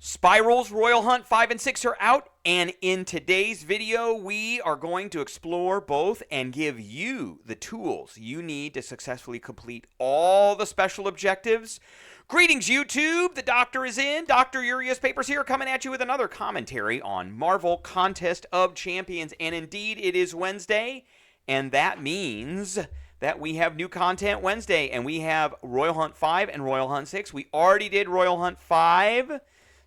Spirals, Royal Hunt 5 and 6 are out, and in today's video, we are going to explore both and give you the tools you need to successfully complete all the special objectives. Greetings, YouTube! The Doctor is in. Dr. Urias Papers here, coming at you with another commentary on Marvel Contest of Champions. And indeed, it is Wednesday, and that means that we have new content Wednesday, and we have Royal Hunt 5 and Royal Hunt 6. We already did Royal Hunt 5.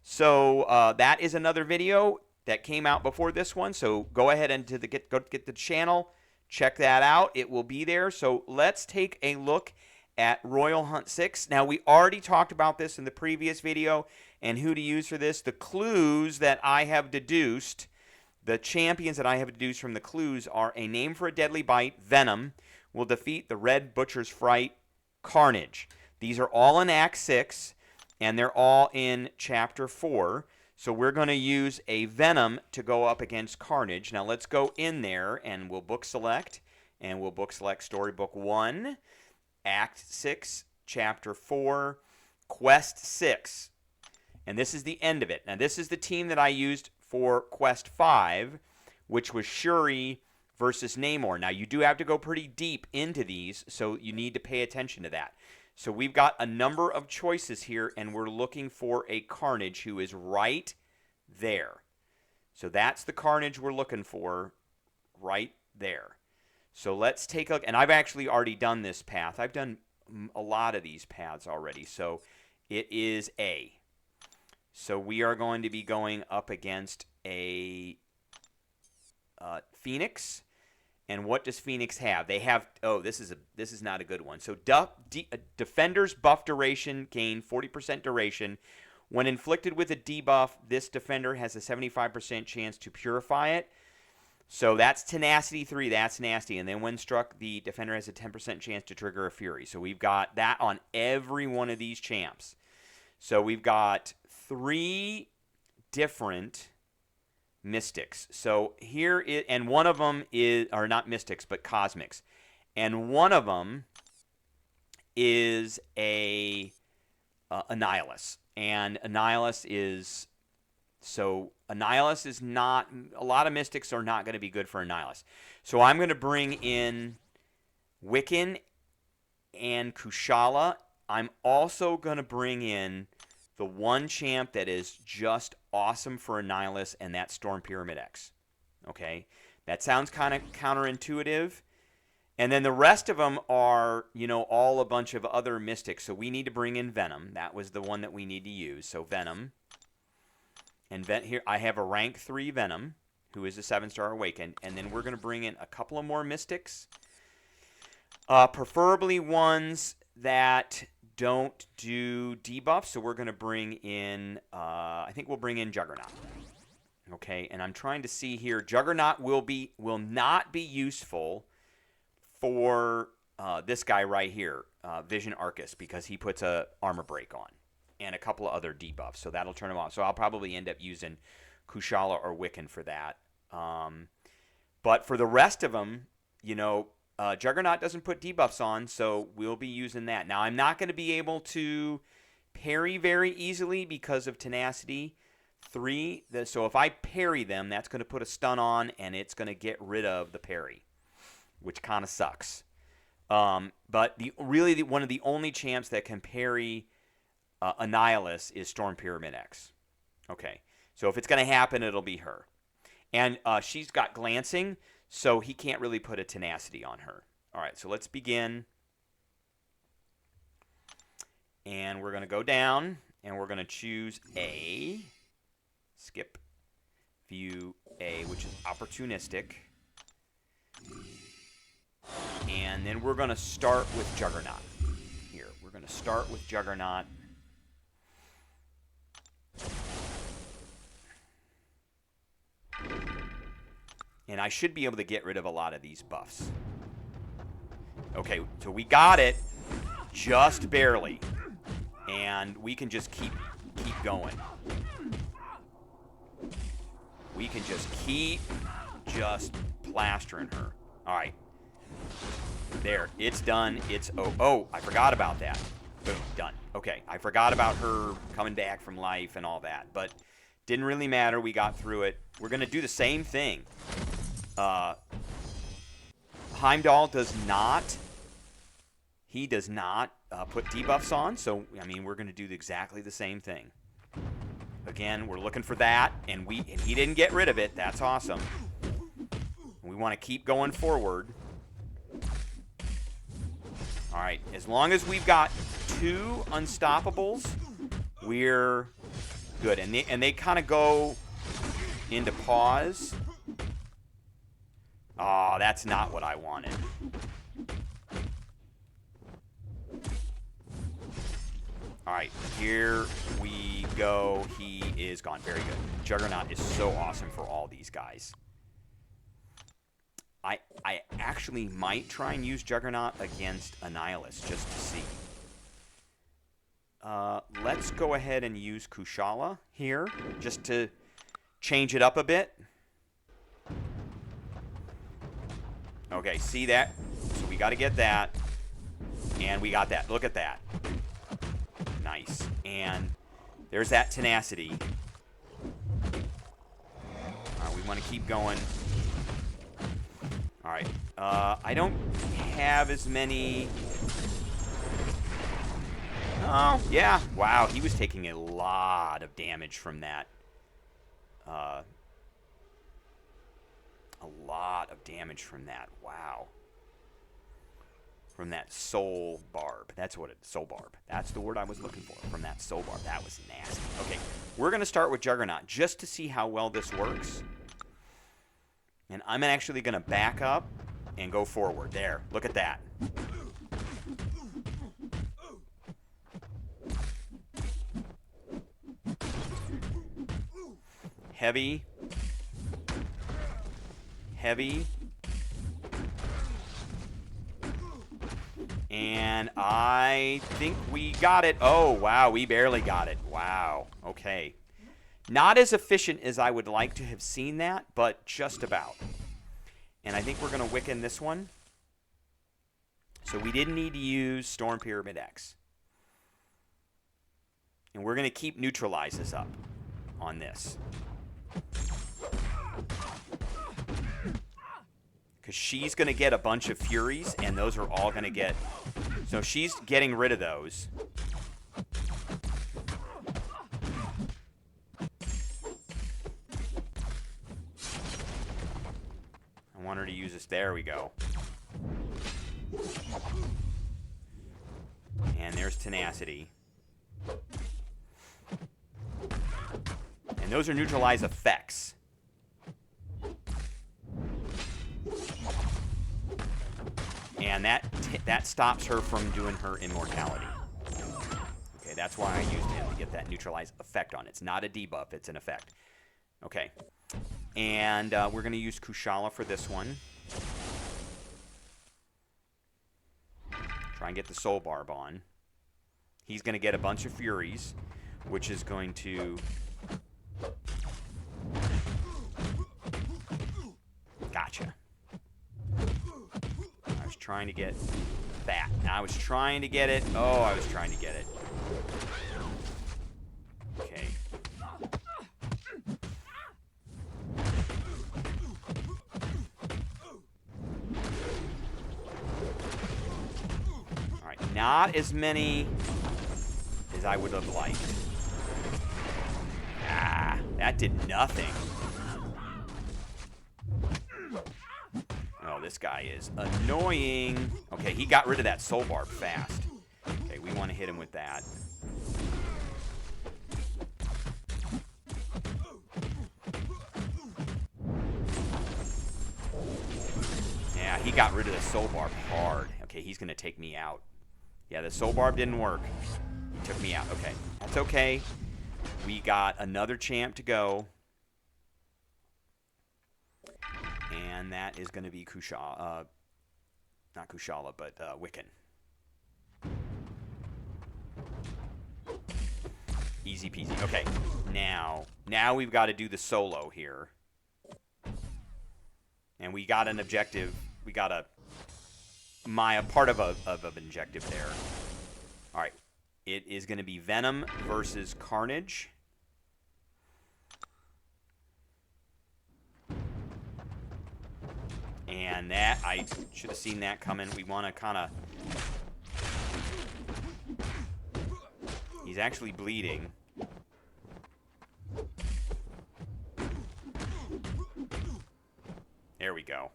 So that is another video that came out before this one. So go ahead and go get the channel, check that out. It will be there. So let's take a look at Royal Hunt 6. Now, we already talked about this in the previous video and who to use for this. The clues that I have deduced, the champions that I have deduced from the clues are a name for a deadly bite, Venom, will defeat the Red Butcher's Fright, Carnage. These are all in Act 6. And they're all in Chapter 4. So we're going to use a Venom to go up against Carnage. Now let's go in there and we'll book select. And we'll book select Storybook 1, Act 6, Chapter 4, Quest 6. And this is the end of it. Now this is the team that I used for Quest 5, which was Shuri versus Namor. Now you do have to go pretty deep into these, so you need to pay attention to that. So we've got a number of choices here, and we're looking for a Carnage who is right there. So that's the Carnage we're looking for right there. So let's take a look. And I've actually already done this path. I've done a lot of these paths already. So it is A. So we are going to be going up against a Phoenix. And what does Phoenix have? They have, this is not a good one. So Defender's buff duration gain 40% duration. When inflicted with a debuff, this Defender has a 75% chance to purify it. So that's Tenacity 3. That's nasty. And then when struck, the Defender has a 10% chance to trigger a Fury. So we've got that on every one of these champs. So we've got 3 different Mystics. So here is, and one of them are not Mystics, but Cosmics. And one of them is a Annihilus. And Annihilus is not, a lot of Mystics are not going to be good for Annihilus. So I'm going to bring in Wiccan and Kushala. I'm also going to bring in the one champ that is just awesome for Annihilus, and that's Storm Pyramid X. Okay? That sounds kind of counterintuitive. And then the rest of them are, all a bunch of other Mystics. So we need to bring in Venom. That was the one that we need to use. So Venom. And here I have a rank 3 Venom, who is a 7-star Awakened. And then we're going to bring in a couple of more Mystics. Preferably ones that don't do debuffs, so we're going to bring in, I think we'll bring in Juggernaut. Okay, and I'm trying to see here. Juggernaut will not be useful for this guy right here, Vision Arcus, because he puts a armor break on and a couple of other debuffs, so that'll turn him off. So I'll probably end up using Kushala or Wiccan for that. But for the rest of them, Juggernaut doesn't put debuffs on, so we'll be using that. Now, I'm not going to be able to parry very easily because of Tenacity 3. So if I parry them, that's going to put a stun on, and it's going to get rid of the parry, which kind of sucks. But one of the only champs that can parry Annihilus is Storm Pyramid X. Okay, so if it's going to happen, it'll be her. And she's got Glancing, so he can't really put a Tenacity on her. All right, so let's begin. And we're going to go down, and we're going to choose A. Skip view A, which is opportunistic. And then we're going to start with Juggernaut. Here, we're going to start with Juggernaut. And I should be able to get rid of a lot of these buffs. Okay, so we got it just barely. And we can just keep going. We can just keep plastering her. All right. There, it's done. It's, I forgot about that. Boom, done. Okay, I forgot about her coming back from life and all that, but didn't really matter. We got through it. We're going to do the same thing. Heimdall does not. He does not put debuffs on, so, I mean, we're going to do exactly the same thing. Again, we're looking for that, and he didn't get rid of it. That's awesome. We want to keep going forward. All right, as long as we've got 2 unstoppables, we're good. And they kind of go into pause. Oh, that's not what I wanted. All right, here we go. He is gone. Very good. Juggernaut is so awesome for all these guys. I actually might try and use Juggernaut against Annihilus just to see. Let's go ahead and use Kushala here just to change it up a bit. Okay, see that? So we got to get that. And we got that. Look at that. Nice. And there's that tenacity. All right, we want to keep going. All right. I don't have as many... Oh, yeah. Wow, he was taking a lot of damage from that. A lot of damage from that. Wow. From that soul barb. That's what it is. Soul barb. That's the word I was looking for. From that soul barb. That was nasty. Okay, we're going to start with Juggernaut just to see how well this works. And I'm actually going to back up and go forward. There. Look at that. Heavy. Heavy. And I think we got it. Oh, wow, we barely got it. Wow, okay. Not as efficient as I would like to have seen that, but just about. And I think we're going to Wiccan this one. So we didn't need to use Storm Pyramid X. And we're going to keep Neutralizes up on this. Because she's going to get a bunch of Furies, and those are all going to get... So she's getting rid of those. I want her to use this. There we go. And there's Tenacity. And those are neutralize effects. And that stops her from doing her immortality. Okay, that's why I used him to get that neutralize effect on. It's not a debuff, it's an effect. Okay. And we're going to use Kushala for this one. Try and get the Soul Barb on. He's going to get a bunch of Furies, which is going to... Gotcha. I was trying to get that. I was trying to get it. Oh, I was trying to get it. Okay. All right, not as many as I would have liked. Ah, that did nothing. Oh, this guy is annoying. Okay, he got rid of that Soul Barb fast. Okay, we want to hit him with that. Yeah, he got rid of the Soul Barb hard. Okay, he's going to take me out. Yeah, the Soul Barb didn't work. He took me out. Okay, that's okay. We got another champ to go. And that is going to be Kushala. Not Kushala, but Wiccan. Easy peasy. Okay, now we've got to do the solo here. And we got an objective. We got a part of an objective there. All right, It is going to be Venom versus Carnage. And that, I should have seen that coming. We want to kind of... He's actually bleeding. There we go.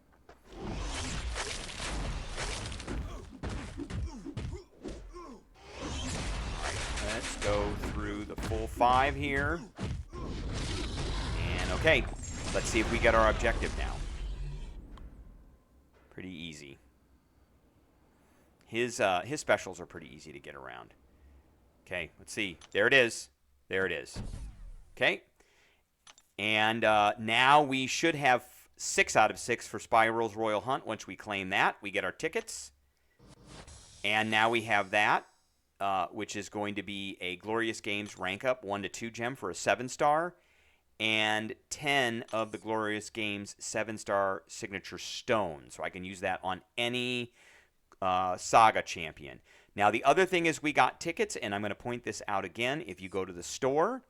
Let's go through the full 5 here. And okay, let's see if we get our objective now. Pretty easy. His specials are pretty easy to get around. Okay, let's see. There it is. There it is. Okay. And now we should have 6 out of 6 for Spiral's Royal Hunt. Once we claim that, we get our tickets. And now we have that, which is going to be a Glorious Games rank up 1 to 2 gem for a 7-star. And 10 of the Glorious Games 7-star signature stone. So I can use that on any Saga champion. Now, the other thing is we got tickets, and I'm going to point this out again. If you go to the store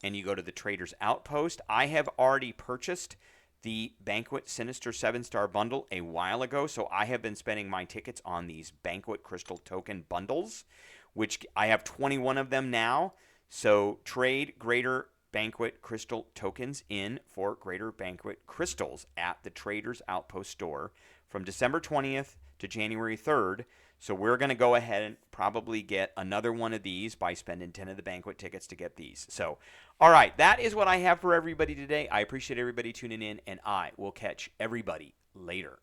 and you go to the Trader's Outpost, I have already purchased the Banquet Sinister 7-star bundle a while ago, so I have been spending my tickets on these Banquet Crystal Token bundles, which I have 21 of them now. So trade Greater Banquet Crystal tokens in for Greater Banquet Crystals at the Trader's Outpost store from December 20th to January 3rd. So we're going to go ahead and probably get another one of these by spending 10 of the Banquet tickets to get these. So, all right, that is what I have for everybody today. I appreciate everybody tuning in, and I will catch everybody later.